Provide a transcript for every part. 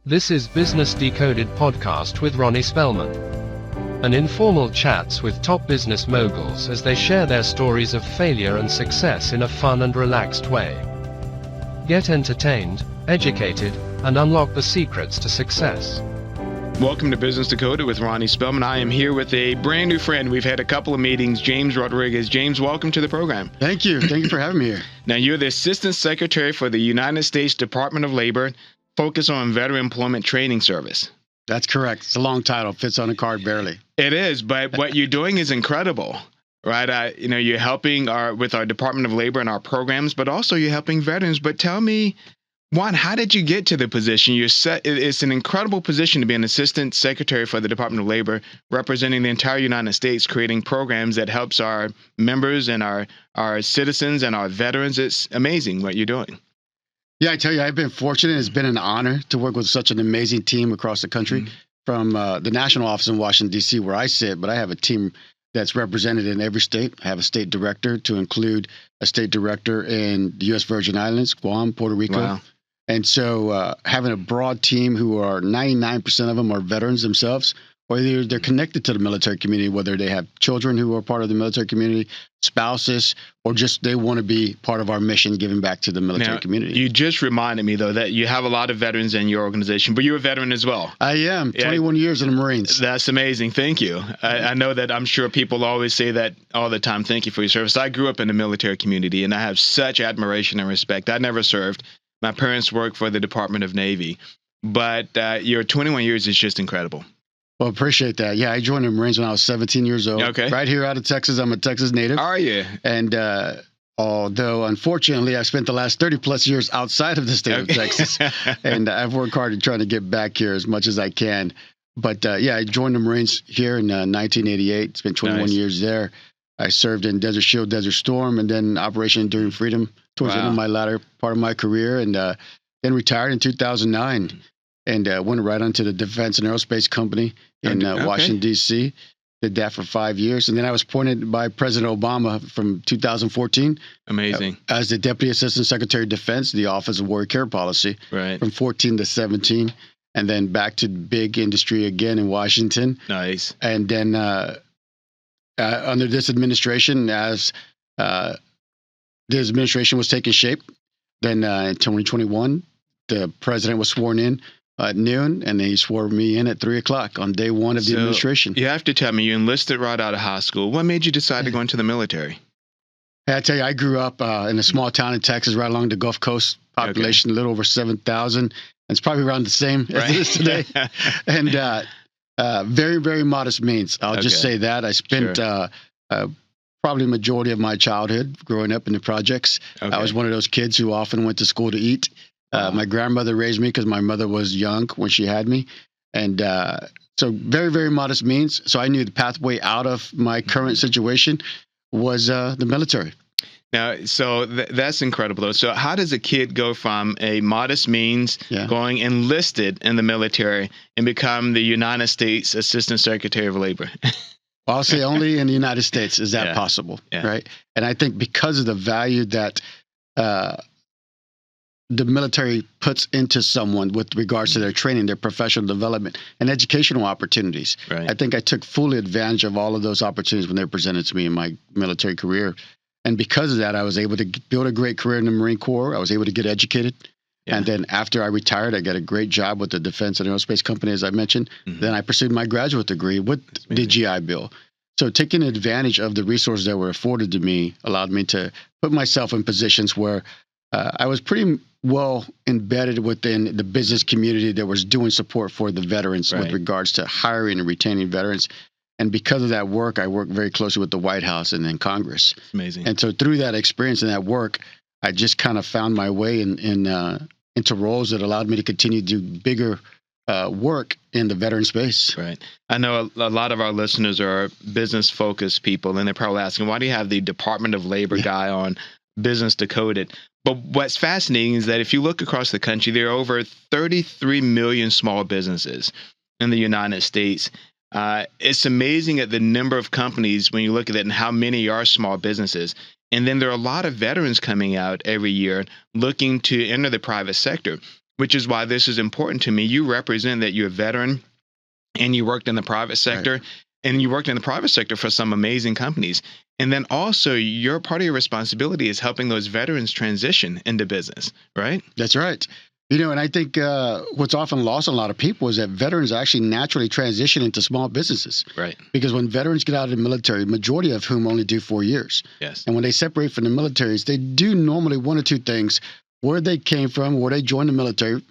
This is Business Decoded podcast with Ronnie Spellman. An informal chats with top business moguls as they share their stories of failure and success in a fun and relaxed way. Get entertained, educated, and unlock the secrets to success. Welcome to Business Decoded with Ronnie Spellman. I am here with a brand new friend. We've had a couple of meetings, James Rodriguez. James, welcome to the program. Thank you. Thank you for having me here. Now, you're the Assistant Secretary for the United States Department of Labor, focus on Veteran Employment Training Service. That's correct. It's a long title. Fits on a card barely. It is, but what you're doing is incredible, right? You're helping with our Department of Labor and our programs, but also you're helping veterans. But tell me, Juan, how did you get to the position? It's an incredible position to be an Assistant Secretary for the Department of Labor, representing the entire United States, creating programs that helps our members and our citizens and our veterans. It's amazing what you're doing. Yeah, I tell you, I've been fortunate. It's been an honor to work with such an amazing team across the country, from the national office in Washington, D.C., where I sit, but I have a team that's represented in every state. I have a state director to include a state director in the U.S. Virgin Islands, Guam, Puerto Rico. Wow. And so having a broad team who are 99% of them are veterans themselves, or they're connected to the military community, whether they have children who are part of the military community, spouses, or just they want to be part of our mission, giving back to the military community. You just reminded me, though, that you have a lot of veterans in your organization, but you're a veteran as well. I am. 21 years in the Marines. That's amazing. Thank you. I know that I'm sure people always say that all the time. Thank you for your service. I grew up in the military community, and I have such admiration and respect. I never served. My parents worked for the Department of Navy, but your 21 years is just incredible. Well, appreciate that. Yeah, I joined the Marines when I was 17 years old. Okay. Right here out of Texas. I'm a Texas native. Are you? And although, unfortunately, I spent the last 30-plus years outside of the state of Texas, and I've worked hard at trying to get back here as much as I can. But, I joined the Marines here in 1988. Spent 21 years there. I served in Desert Shield, Desert Storm, and then Operation Enduring Freedom towards the end of my latter part of my career, and then retired in 2009 and went right onto the Defense and Aerospace Company in Washington, D.C. Did that for 5 years. And then I was appointed by President Obama from 2014. Amazing. As the Deputy Assistant Secretary of Defense, the Office of Warrior Care Policy, from 14 to 17. And then back to big industry again in Washington. Nice. And then under this administration, as this administration was taking shape, then in 2021, the president was sworn in at noon, and he swore me in at 3 o'clock on day one of the administration. You have to tell me, you enlisted right out of high school. What made you decide to go into the military? I tell you, I grew up in a small town in Texas, right along the Gulf Coast. Population a little over 7,000. It's probably around the same as it is today. And very, very modest means. I'll just say that. I spent probably the majority of my childhood growing up in the projects. I was one of those kids who often went to school to eat. My grandmother raised me because my mother was young when she had me. And so very, very modest means. So I knew the pathway out of my current situation was the military. Now, so that's incredible, though. So how does a kid go from a modest means going enlisted in the military and become the United States Assistant Secretary of Labor? Well, I'll say only in the United States is that possible, right? And I think because of the value that the military puts into someone with regards to their training, their professional development, and educational opportunities. I think I took full advantage of all of those opportunities when they were presented to me in my military career. And because of that, I was able to build a great career in the Marine Corps. I was able to get educated. And then after I retired, I got a great job with the Defense and Aerospace Company, as I mentioned. Then I pursued my graduate degree with the GI Bill. So taking advantage of the resources that were afforded to me allowed me to put myself in positions where I was pretty well embedded within the business community that was doing support for the veterans with regards to hiring and retaining veterans. And because of that work, I worked very closely with the White House and then Congress. Amazing. And so through that experience and that work, I just kind of found my way into roles that allowed me to continue to do bigger work in the veteran space. Right. I know a lot of our listeners are business-focused people, and they're probably asking, why do you have the Department of Labor guy on Business Decoded? But what's fascinating is that if you look across the country, there are over 33 million small businesses in the United States. It's amazing at the number of companies when you look at it and how many are small businesses. And then there are a lot of veterans coming out every year looking to enter the private sector. which is why this is important to me. You represent that you're a veteran and you worked in the private sector. Right. And you worked in the private sector for some amazing companies. And then also your part of your responsibility is helping those veterans transition into business, right? That's right. And I think what's often lost on a lot of people is that veterans actually naturally transition into small businesses. Right. Because when veterans get out of the military, majority of whom only do 4 years. Yes. And when they separate from the militaries, they do normally one or two things: where they came from, where they joined the military,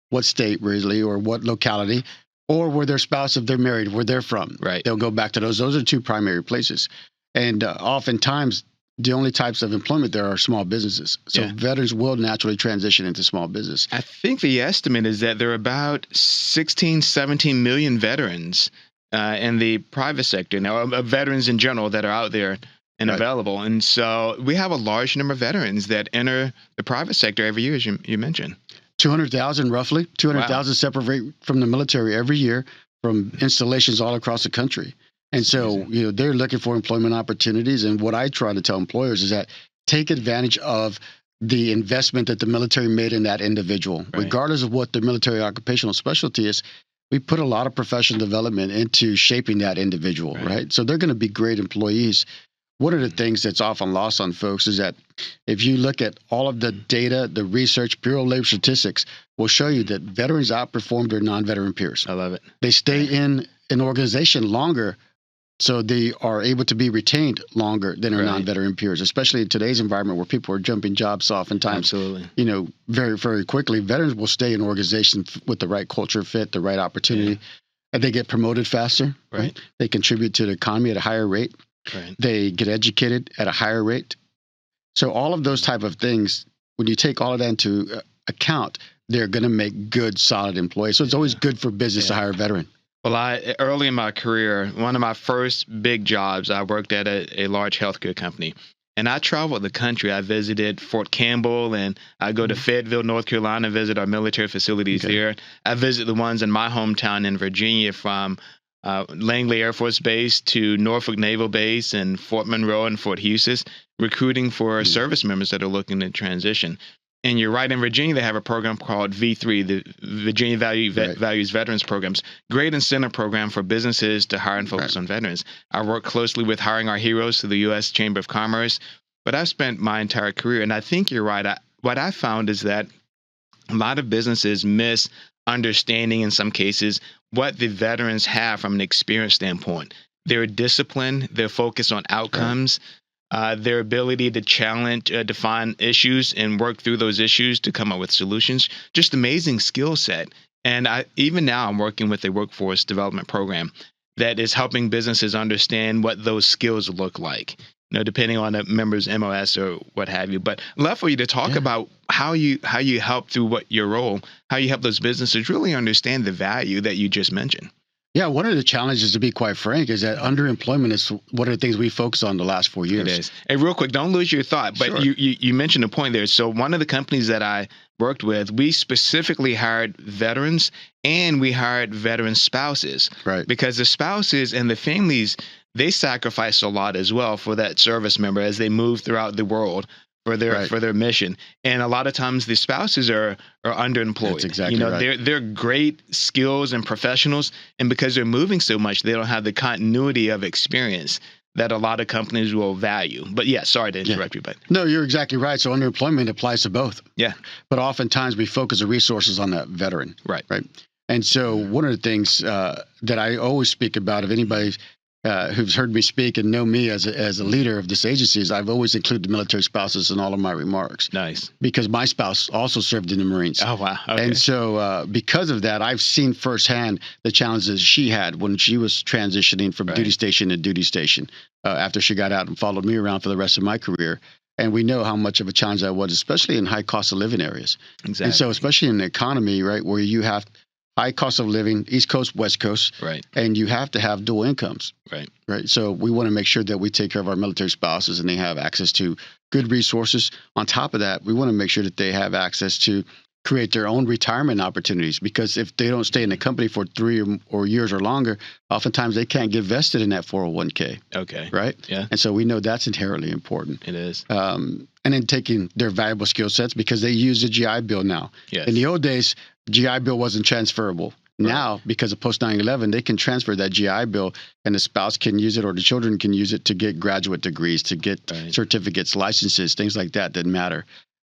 what state really, or what locality, or where their spouse, if they're married, where they're from. Right. They'll go back to those. Those are two primary places. And oftentimes, the only types of employment there are small businesses. So veterans will naturally transition into small business. I think the estimate is that there are about 16, 17 million veterans in the private sector now, veterans in general that are out there and available. And so we have a large number of veterans that enter the private sector every year, as you mentioned. 200,000 roughly, 200,000 separate from the military every year from installations all across the country. And so, they're looking for employment opportunities. And what I try to tell employers is that take advantage of the investment that the military made in that individual, regardless of what the military occupational specialty is. We put a lot of professional development into shaping that individual, right? So they're going to be great employees. One of the things that's often lost on folks is that if you look at all of the data, the research, Bureau of Labor Statistics will show you that veterans outperform their non-veteran peers. I love it. They stay in an organization longer, so they are able to be retained longer than their non-veteran peers, especially in today's environment where people are jumping jobs oftentimes. Absolutely. Very, very quickly. Veterans will stay in organizations with the right culture fit, the right opportunity, and they get promoted faster. Right. They contribute to the economy at a higher rate. Right. They get educated at a higher rate. So all of those type of things, when you take all of that into account, they're going to make good, solid employees. So it's always good for business to hire a veteran. Well, early in my career, one of my first big jobs, I worked at a large healthcare company. And I traveled the country. I visited Fort Campbell, and I go to Fayetteville, North Carolina, visit our military facilities there. I visit the ones in my hometown in Virginia, from Langley Air Force Base to Norfolk Naval Base and Fort Monroe and Fort Hughes, recruiting for service members that are looking to transition. And you're right, in Virginia, they have a program called V3, the Virginia Values Veterans Programs. Great incentive program for businesses to hire and focus on veterans. I work closely with Hiring Our Heroes through the U.S. Chamber of Commerce, but I've spent my entire career, and I think you're right. What I found is that a lot of businesses miss understanding, in some cases, what the veterans have from an experience standpoint. Their discipline, their focus on outcomes, their ability to challenge, define issues and work through those issues to come up with solutions. Just amazing skill set. And even now I'm working with a workforce development program that is helping businesses understand what those skills look like, depending on a member's MOS or what have you. But I'd love for you to talk about how you help through your role, how you help those businesses really understand the value that you just mentioned. Yeah, one of the challenges, to be quite frank, is that underemployment is one of the things we focus on the last 4 years. It is. Hey, real quick, don't lose your thought, but you mentioned a point there. So one of the companies that I worked with, we specifically hired veterans, and we hired veteran spouses. Right. Because the spouses and the families, they sacrifice a lot as well for that service member as they move throughout the world for their mission. And a lot of times the spouses are underemployed. That's exactly right. They're great skills and professionals, and because they're moving so much, they don't have the continuity of experience that a lot of companies will value. But sorry to interrupt you, but no, you're exactly right. So underemployment applies to both. Yeah. But oftentimes we focus the resources on that veteran. Right. And so one of the things that I always speak about, if anybody who's heard me speak and know me as a leader of this agency, is I've always included military spouses in all of my remarks. Nice. Because my spouse also served in the Marines. Oh, wow. Okay. And so because of that, I've seen firsthand the challenges she had when she was transitioning from duty station to duty station after she got out and followed me around for the rest of my career. And we know how much of a challenge that was, especially in high cost of living areas. Exactly. And so especially in the economy, right, where you have high cost of living, East Coast, West Coast, and you have to have dual incomes. Right. So we want to make sure that we take care of our military spouses and they have access to good resources. On top of that, we want to make sure that they have access to create their own retirement opportunities, because if they don't stay in the company for 3 or years or longer, oftentimes they can't get vested in that 401k. Okay. Right? Yeah. And so we know that's inherently important. It is. And then taking their valuable skill sets, because they use the GI Bill now. Yes. In the old days, GI Bill wasn't transferable. Right. Now, because of post 9/11, they can transfer that GI Bill, and the spouse can use it, or the children can use it to get graduate degrees, to get certificates, licenses, things like that matter.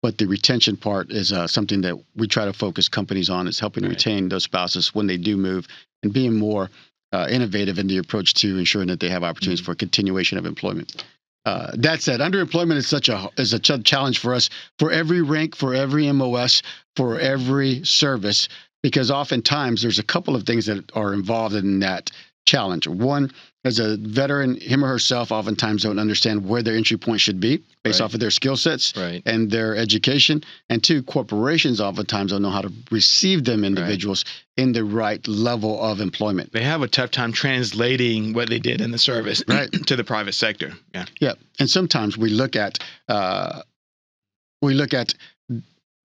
But the retention part is something that we try to focus companies on, is helping retain those spouses when they do move, and being more innovative in the approach to ensuring that they have opportunities for continuation of employment. That said, underemployment is a challenge for us, for every rank, for every MOS, for every service, because oftentimes there's a couple of things that are involved in that challenge. One, as a veteran, him or herself oftentimes don't understand where their entry point should be based off of their skill sets and their education. And two, corporations oftentimes don't know how to receive them individuals in the right level of employment. They have a tough time translating what they did in the service to the private sector. Yeah. And sometimes we look at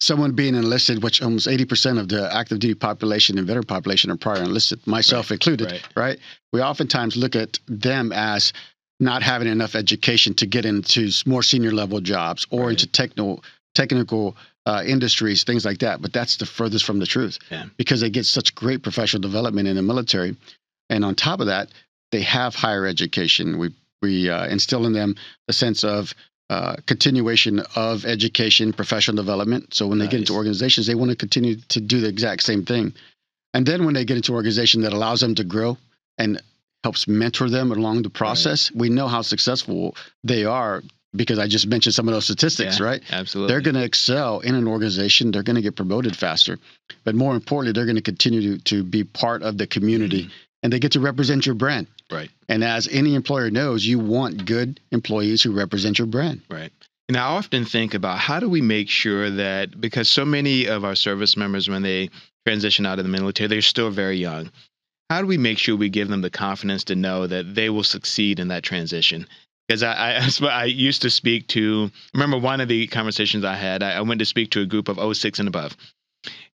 someone being enlisted, which almost 80% of the active duty population and veteran population are prior enlisted, myself included, right? We oftentimes look at them as not having enough education to get into more senior level jobs or into technical industries, things like that. But that's the furthest from the truth, because they get such great professional development in the military. And on top of that, they have higher education. We instill in them a sense of continuation of education, professional development. So when they get into organizations, they want to continue to do the exact same thing. And then when they get into an organization that allows them to grow and helps mentor them along the process, we know how successful they are, because I just mentioned some of those statistics, right? Absolutely. They're going to excel in an organization. They're going to get promoted faster. But more importantly, they're going to continue to be part of the community, and they get to represent your brand. Right. And as any employer knows, you want good employees who represent your brand. Right. And I often think about, how do we make sure that, because so many of our service members, when they transition out of the military, they're still very young. How do we make sure we give them the confidence to know that they will succeed in that transition? Because I used to speak to, remember one of the conversations I had, I went to speak to a group of 06 and above.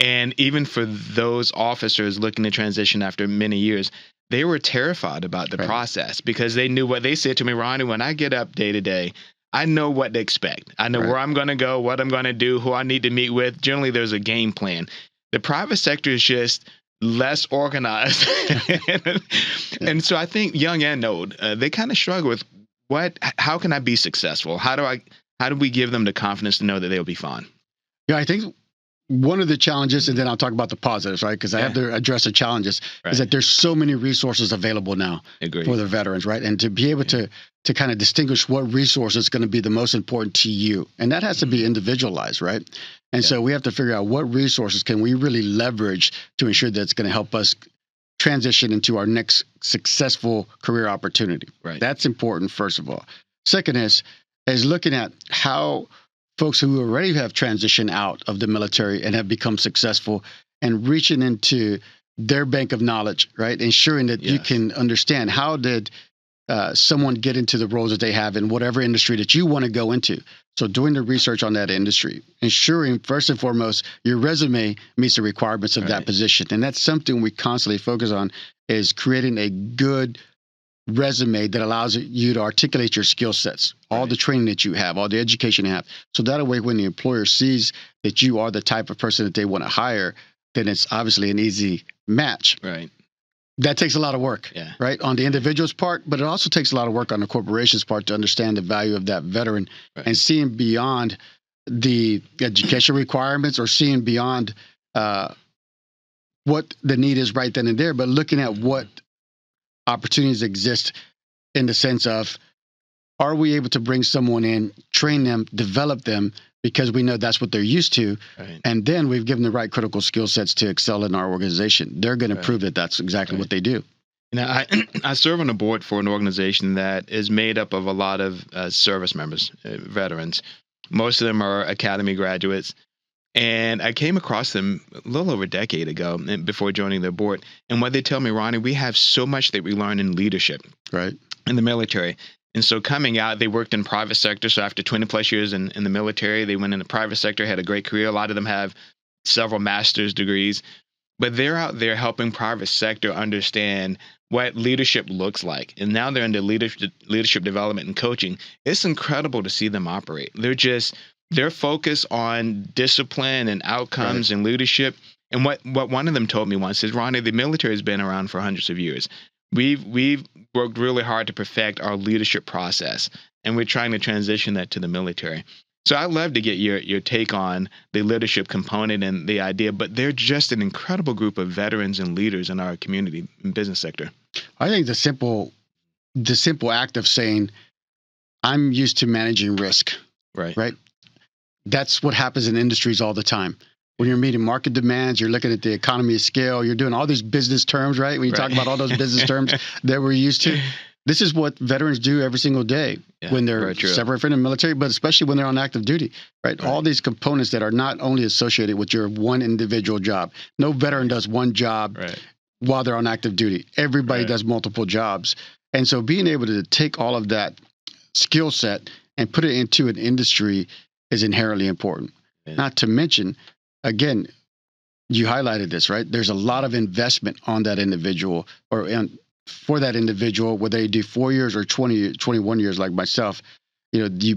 And even for those officers looking to transition after many years, they were terrified about the process, because they knew what they said to me, Ronnie, when I get up day to day, I know what to expect. I know where I'm going to go, what I'm going to do, who I need to meet with. Generally, there's a game plan. The private sector is just less organized. And so I think young and old, they kind of struggle with how can I be successful? How do we give them the confidence to know that they'll be fine? Yeah, I think one of the challenges, and then I'll talk about the positives, right? Because I have to address the challenges, is that there's so many resources available now for the veterans, right? And to be able to kind of distinguish what resource is going to be the most important to you. And that has to be individualized, right? And so we have to figure out what resources can we really leverage to ensure that it's going to help us transition into our next successful career opportunity. Right. That's important, first of all. Second is looking at how folks who already have transitioned out of the military and have become successful, and reaching into their bank of knowledge, right? Ensuring that you can understand, how did someone get into the roles that they have in whatever industry that you want to go into. So doing the research on that industry, ensuring first and foremost, your resume meets the requirements of that position. And that's something we constantly focus on, is creating a good resume that allows you to articulate your skill sets, all the training that you have, all the education you have. So that way, when the employer sees that you are the type of person that they want to hire, then it's obviously an easy match. Right. That takes a lot of work, right, on the individual's part, but it also takes a lot of work on the corporation's part to understand the value of that veteran and seeing beyond the education requirements, or seeing beyond what the need is right then and there, but looking at what opportunities exist in the sense of, are we able to bring someone in, train them, develop them, because we know that's what they're used to. And then we've given the right critical skill sets to excel in our organization. They're going to prove that that's exactly what they do. You know, I serve on a board for an organization that is made up of a lot of service members, veterans. Most of them are academy graduates. And I came across them a little over a decade ago before joining their board. And what they tell me, Ronnie, we have so much that we learn in leadership in the military. And so coming out, they worked in private sector. So after 20 plus years in the military, they went in the private sector, had a great career. A lot of them have several master's degrees, but they're out there helping private sector understand what leadership looks like. And now they're into leadership development and coaching. It's incredible to see them operate. They're focused on discipline and outcomes and leadership. And what one of them told me once is, Ronnie, the military has been around for hundreds of years. We've worked really hard to perfect our leadership process, and we're trying to transition that to the military. So I'd love to get your take on the leadership component and the idea, but they're just an incredible group of veterans and leaders in our community and business sector. I think the simple act of saying, I'm used to managing risk, right? That's what happens in industries all the time. When you're meeting market demands, you're looking at the economy of scale, you're doing all these business terms, right? When you talk about all those business terms that we're used to, this is what veterans do every single day when they're separate from the military, but especially when they're on active duty, right? All these components that are not only associated with your one individual job. No veteran does one job while they're on active duty. Everybody does multiple jobs. And so being able to take all of that skill set and put it into an industry is inherently important. Not to mention, again, you highlighted this, right? There's a lot of investment on that individual for that individual, whether they do 4 years or 21 years like myself. You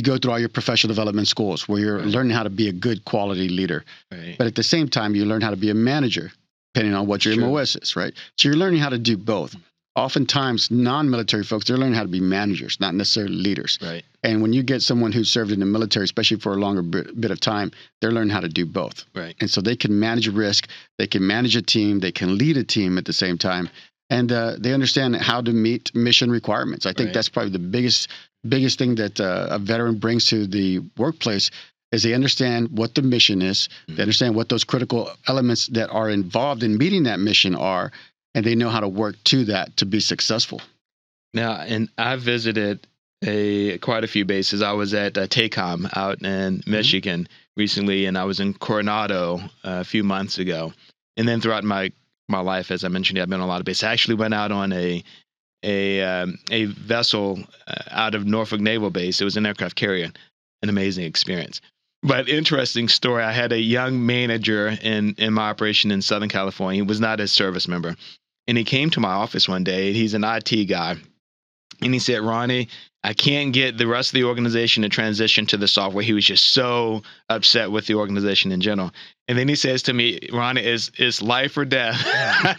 go through all your professional development schools where you're learning how to be a good quality leader. But at the same time, you learn how to be a manager, depending on what your MOS is, right? So you're learning how to do both. Oftentimes, non-military folks, they're learning how to be managers, not necessarily leaders. And when you get someone who served in the military, especially for a longer bit of time, they're learning how to do both. And so they can manage risk, they can manage a team, they can lead a team at the same time, and they understand how to meet mission requirements. I think that's probably the biggest thing that a veteran brings to the workplace is they understand what the mission is, they understand what those critical elements that are involved in meeting that mission are, and they know how to work to that to be successful. Now, and I visited quite a few bases. I was at TACOM out in Michigan recently, and I was in Coronado a few months ago. And then throughout my life, as I mentioned, I've been on a lot of bases. I actually went out on a vessel out of Norfolk Naval Base. It was an aircraft carrier, an amazing experience. But interesting story, I had a young manager in my operation in Southern California. He was not a service member. And he came to my office one day. He's an IT guy. And he said, Ronnie, I can't get the rest of the organization to transition to the software. He was just so upset with the organization in general. And then he says to me, Ronnie, it's life or death.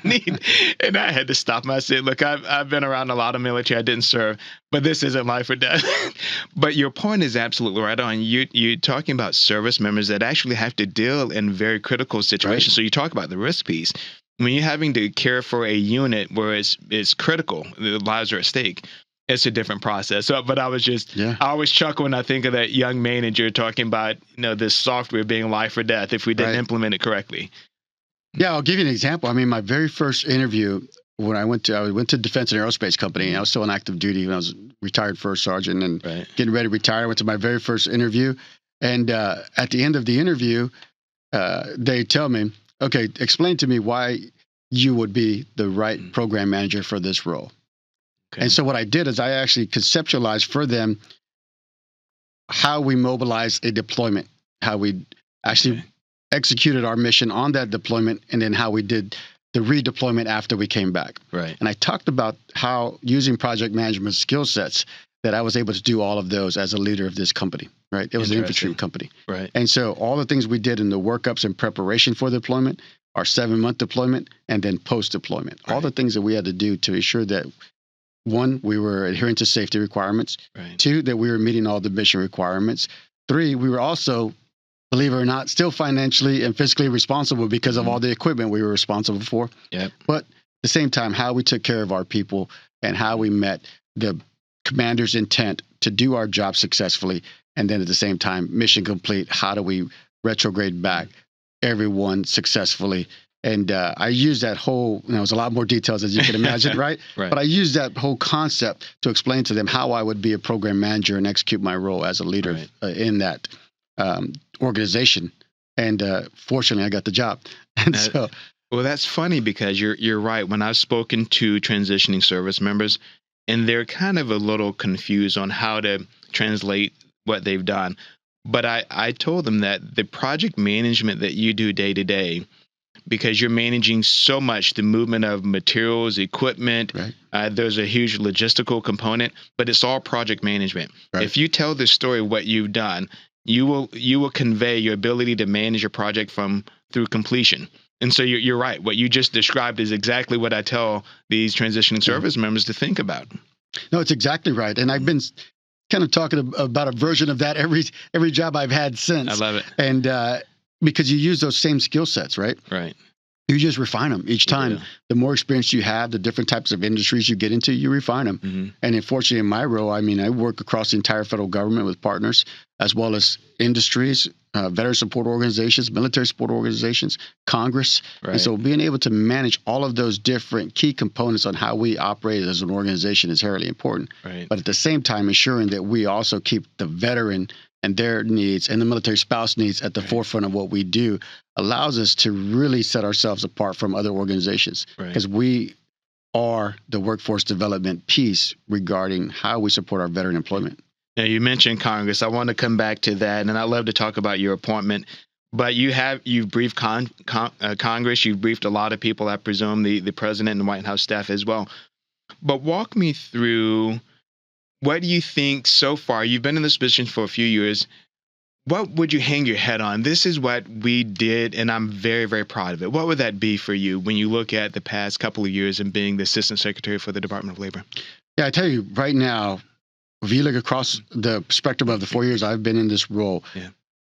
And I had to stop him. I said, look, I've been around a lot of military. I didn't serve, but this isn't life or death. But your point is absolutely right on. You're talking about service members that actually have to deal in very critical situations. So you talk about the risk piece. When you're having to care for a unit where it's critical, the lives are at stake, it's a different process. So, but I always chuckle when I think of that young manager talking about, this software being life or death if we didn't implement it correctly. Yeah, I'll give you an example. I mean, my very first interview when I went to Defense and Aerospace Company. I was still on active duty when I was retired first sergeant and getting ready to retire. I went to my very first interview, and at the end of the interview, they tell me, okay, explain to me why you would be the right program manager for this role. And so what I did is I actually conceptualized for them how we mobilized a deployment, how we actually executed our mission on that deployment, and then how we did the redeployment after we came back. And I talked about how using project management skill sets that I was able to do all of those as a leader of this company, right? It was an infantry company. And so all the things we did in the workups and preparation for deployment, our 7-month deployment, and then post-deployment, all the things that we had to do to ensure that, one, we were adhering to safety requirements. 2, that we were meeting all the mission requirements. 3, we were also, believe it or not, still financially and fiscally responsible because of all the equipment we were responsible for. But at the same time, how we took care of our people and how we met the commander's intent to do our job successfully. And then at the same time, mission complete, how do we retrograde back everyone successfully? And I used that whole, it was a lot more details as you can imagine, right? But I used that whole concept to explain to them how I would be a program manager and execute my role as a leader in that organization. And fortunately, I got the job. And so, well, that's funny because you're right. When I've spoken to transitioning service members, and they're kind of a little confused on how to translate what they've done. But I told them that the project management that you do day to day, because you're managing so much, the movement of materials, equipment, right. There's a huge logistical component, but it's all project management. Right. If you tell the story of what you've done, you will convey your ability to manage your project through completion. And so you're right. What you just described is exactly what I tell these transitioning service members to think about. No, it's exactly right. And I've been kind of talking about a version of that every job I've had since. I love it. And because you use those same skill sets, right? Right. You just refine them each time. Yeah. The more experience you have, the different types of industries you get into, you refine them. Mm-hmm. And unfortunately, in my role, I work across the entire federal government with partners, as well as industries, veteran support organizations, military support organizations, Congress. Right. And so being able to manage all of those different key components on how we operate as an organization is really important. Right. But at the same time, ensuring that we also keep the veteran and their needs and the military spouse needs at the forefront of what we do allows us to really set ourselves apart from other organizations, because we are the workforce development piece regarding how we support our veteran employment. Now, you mentioned Congress. I want to come back to that, and I'd love to talk about your appointment. But you've briefed Congress. You've briefed a lot of people, I presume, the president and White House staff as well. But walk me through, what do you think so far? You've been in this position for a few years. What would you hang your head on? This is what we did, and I'm very, very proud of it. What would that be for you when you look at the past couple of years and being the Assistant Secretary for the Department of Labor? Yeah, I tell you right now, if you look across the spectrum of the 4 years I've been in this role,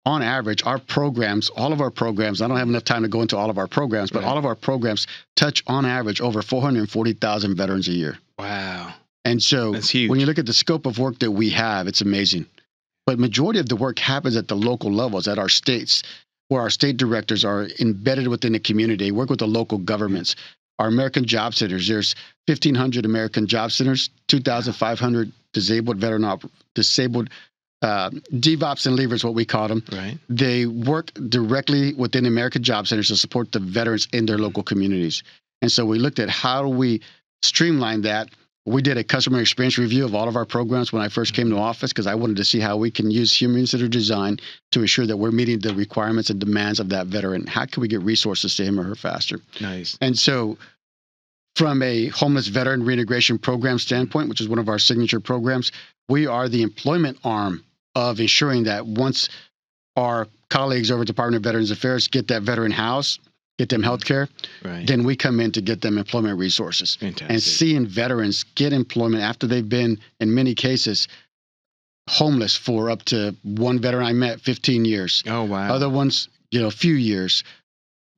on average, our programs, all of our programs, I don't have enough time to go into all of our programs, but all of our programs touch on average over 440,000 veterans a year. Wow. And so when you look at the scope of work that we have, it's amazing. But majority of the work happens at the local levels, at our states, where our state directors are embedded within the community, work with the local governments. Our American Job Centers, there's 1,500 American Job Centers, 2,500 disabled DevOps and leavers, what we call them. Right. They work directly within the American Job Centers to support the veterans in their local communities. And so we looked at how do we streamline that. We did a customer experience review of all of our programs when I first came to office, because I wanted to see how we can use human-centered design to ensure that we're meeting the requirements and demands of that veteran. How can we get resources to him or her faster? Nice. And so from a homeless veteran reintegration program standpoint, which is one of our signature programs, we are the employment arm of ensuring that once our colleagues over at the Department of Veterans Affairs get that veteran housed, get them health care, then we come in to get them employment resources. Fantastic. And seeing veterans get employment after they've been, in many cases, homeless for up to, one veteran I met, 15 years. Oh, wow. Other ones, a few years.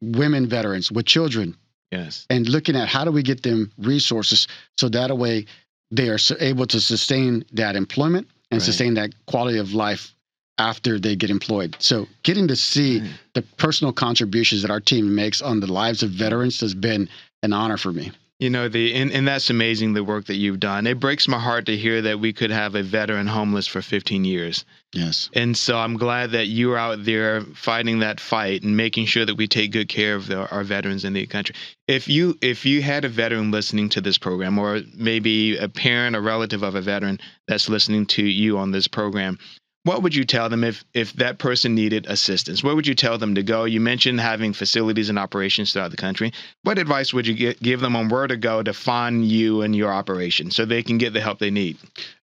Women veterans with children. Yes. And looking at how do we get them resources so that way they are able to sustain that employment and sustain that quality of life after they get employed. So getting to see the personal contributions that our team makes on the lives of veterans has been an honor for me. And that's amazing, the work that you've done. It breaks my heart to hear that we could have a veteran homeless for 15 years. Yes. And so I'm glad that you're out there fighting that fight and making sure that we take good care of our veterans in the country. If you had a veteran listening to this program, or maybe a parent or relative of a veteran that's listening to you on this program, what would you tell them if that person needed assistance? Where would you tell them to go? You mentioned having facilities and operations throughout the country. What advice would you give them on where to go to find you and your operation so they can get the help they need?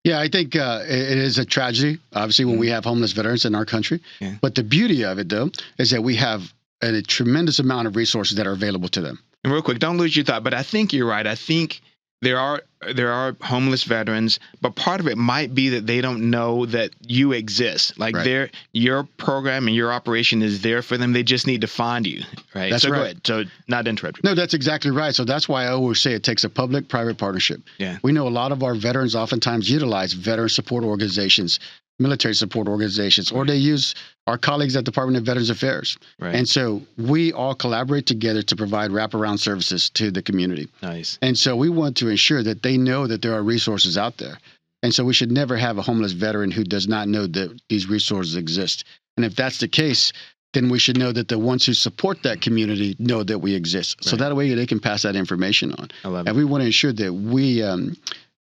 Yeah, I think it is a tragedy, obviously, when we have homeless veterans in our country. Yeah. But the beauty of it, though, is that we have a tremendous amount of resources that are available to them. And real quick, don't lose your thought, but I think you're right. I think there are homeless veterans, but part of it might be that they don't know that you exist. Like your program and your operation is there for them. They just need to find you, right? That's right. Go ahead. So not interrupt you. No, that's exactly right. So that's why I always say it takes a public-private partnership. Yeah. We know a lot of our veterans oftentimes utilize veteran support organizations, military support organizations, or they use our colleagues at the Department of Veterans Affairs. Right. And so we all collaborate together to provide wraparound services to the community. Nice. And so we want to ensure that they know that there are resources out there. And so we should never have a homeless veteran who does not know that these resources exist. And if that's the case, then we should know that the ones who support that community know that we exist. Right. So that way they can pass that information on. I love it. And we want to ensure that we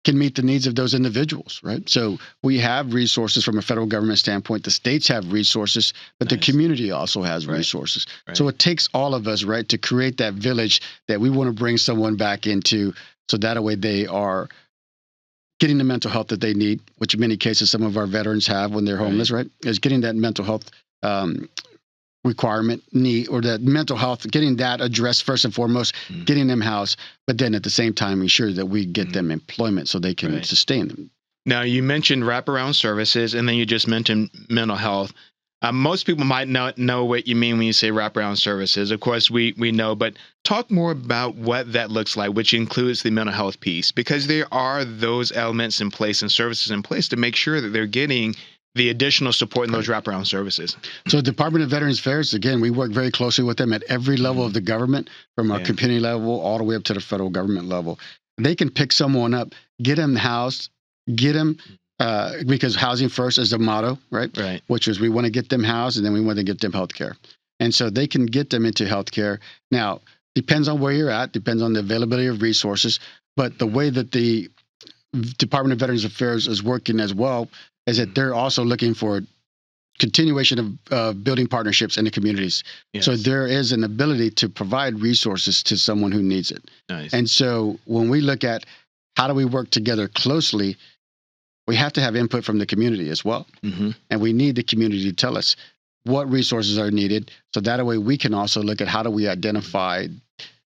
can meet the needs of those individuals, right? So we have resources from a federal government standpoint. The states have resources, but the community also has resources. Right. So it takes all of us, right, to create that village that we want to bring someone back into, so that way they are getting the mental health that they need, which in many cases some of our veterans have when they're homeless, right? Is getting that mental health requirement, need, or that mental health, getting that addressed first and foremost, getting them housed, but then at the same time ensure that we get them employment so they can sustain them. Now, you mentioned wraparound services, and then you just mentioned mental health. Most people might not know what you mean when you say wraparound services. Of course, we know, but talk more about what that looks like, which includes the mental health piece, because there are those elements in place and services in place to make sure that they're getting the additional support in those wraparound services. So Department of Veterans Affairs, again, we work very closely with them at every level of the government, from our community level all the way up to the federal government level. They can pick someone up, get them housed, get them, because housing first is the motto, right? Right. Which is we want to get them housed and then we want to get them health care. And so they can get them into health care. Now, depends on where you're at, depends on the availability of resources, but the way that the Department of Veterans Affairs is working as well is that they're also looking for continuation of building partnerships in the communities. Yes. So there is an ability to provide resources to someone who needs it. Nice. And so when we look at how do we work together closely, we have to have input from the community as well. And we need the community to tell us what resources are needed. So that way we can also look at how do we identify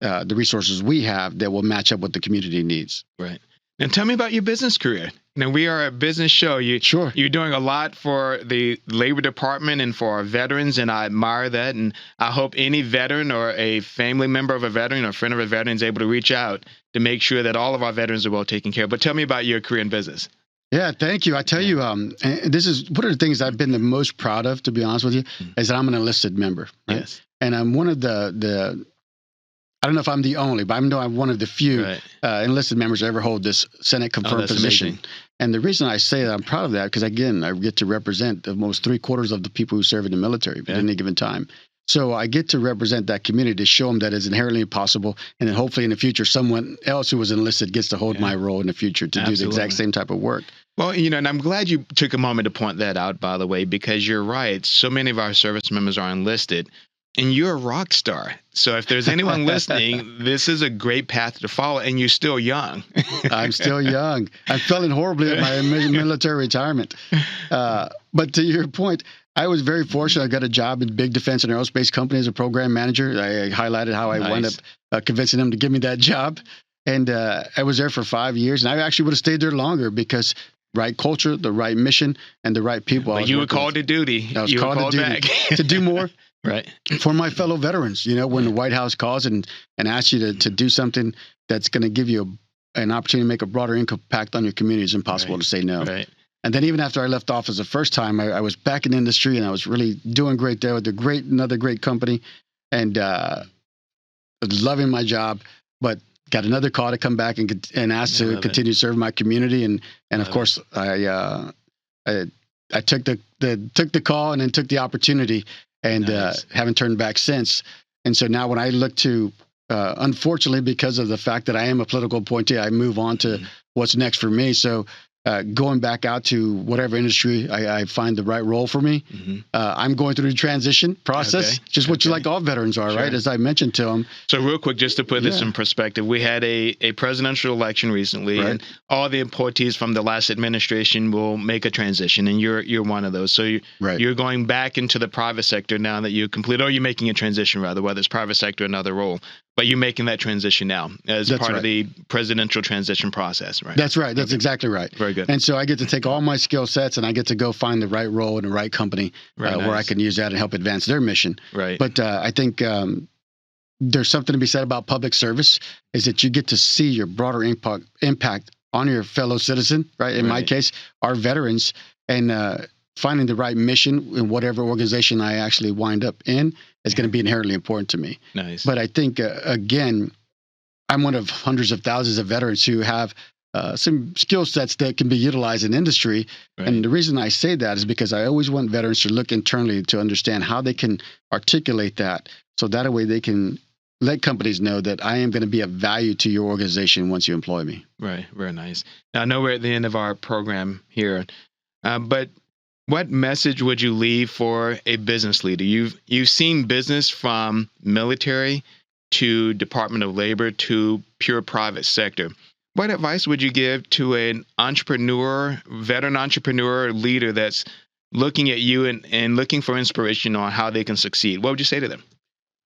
the resources we have that will match up what the community needs. Right. And tell me about your business career. Now, we are a business show. You're doing a lot for the Labor Department and for our veterans, and I admire that. And I hope any veteran or a family member of a veteran or a friend of a veteran is able to reach out to make sure that all of our veterans are well taken care of. But tell me about your career in business. Yeah, thank you. I tell you, this is one of the things I've been the most proud of, to be honest with you, is that I'm an enlisted member. Right? Yes. And I'm one of the I don't know if I'm the only, but I know I'm one of the few enlisted members to ever hold this Senate confirmed position. Amazing. And the reason I say that I'm proud of that, because again, I get to represent almost 3/4 of the people who serve in the military at any given time. So I get to represent that community to show them that it's inherently possible. And then hopefully in the future, someone else who was enlisted gets to hold my role in the future to do the exact same type of work. Well, and I'm glad you took a moment to point that out, by the way, because you're right. So many of our service members are enlisted. And you're a rock star. So if there's anyone listening, this is a great path to follow. And you're still young. I'm still young. I'm failing horribly at my military retirement. But to your point, I was very fortunate. I got a job in big defense and aerospace company as a program manager. I highlighted how I wound up convincing them to give me that job. And I was there for 5 years. And I actually would have stayed there longer because right culture, the right mission, and the right people. But you were called to duty. I was called to duty to do more. Right. For my fellow veterans, when the White House calls and asks you to do something that's going to give you an opportunity to make a broader impact on your community, it's impossible to say no. Right. And then even after I left office the first time, I was back in industry and I was really doing great there with another great company, and loving my job, but got another call to come back and ask to continue to serve my community. And of course, I took the call and then took the opportunity. And haven't turned back since. And so now when I look to, unfortunately, because of the fact that I am a political appointee, I move on to what's next for me. So going back out to whatever industry I find the right role for me, I'm going through the transition process, just what you like all veterans are, right? As I mentioned to them. So real quick, just to put this in perspective, we had a presidential election recently, and all the appointees from the last administration will make a transition, and you're one of those. So you're going back into the private sector now that you complete, or you're making a transition rather, whether it's private sector or another role. But you're making that transition now as part of the presidential transition process, right? That's right. That's exactly right. Very good. And so I get to take all my skill sets and I get to go find the right role in the right company where I can use that and help advance their mission. Right. But I think there's something to be said about public service, is that you get to see your broader impact on your fellow citizen, right? In my case, our veterans, and finding the right mission in whatever organization I actually wind up in is going to be inherently important to me. Nice. But I think, again, I'm one of hundreds of thousands of veterans who have some skill sets that can be utilized in industry. Right. And the reason I say that is because I always want veterans to look internally to understand how they can articulate that. So that way they can let companies know that I am going to be of value to your organization once you employ me. Right. Very nice. Now, I know we're at the end of our program here, but what message would you leave for a business leader? You've seen business from military to Department of Labor to pure private sector. What advice would you give to an entrepreneur, veteran entrepreneur, leader that's looking at you and looking for inspiration on how they can succeed? What would you say to them?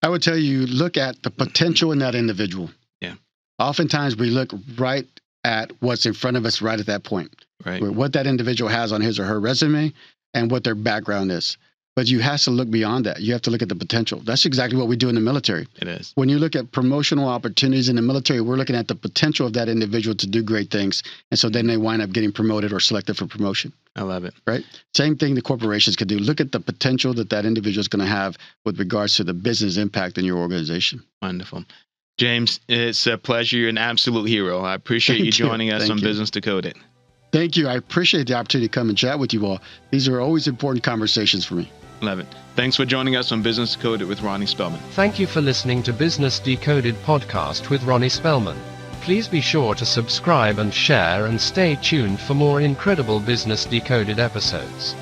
I would tell you, look at the potential in that individual. Yeah. Oftentimes we look right at what's in front of us right at that point. Right. What that individual has on his or her resume and what their background is. But you have to look beyond that. You have to look at the potential. That's exactly what we do in the military. It is. When you look at promotional opportunities in the military, we're looking at the potential of that individual to do great things. And so then they wind up getting promoted or selected for promotion. I love it. Right? Same thing the corporations could do. Look at the potential that individual is going to have with regards to the business impact in your organization. Wonderful. James, it's a pleasure. You're an absolute hero. I appreciate you joining us on Business Decoded. Thank you. I appreciate the opportunity to come and chat with you all. These are always important conversations for me. Love it. Thanks for joining us on Business Decoded with Ronnie Spellman. Thank you for listening to Business Decoded podcast with Ronnie Spellman. Please be sure to subscribe and share and stay tuned for more incredible Business Decoded episodes.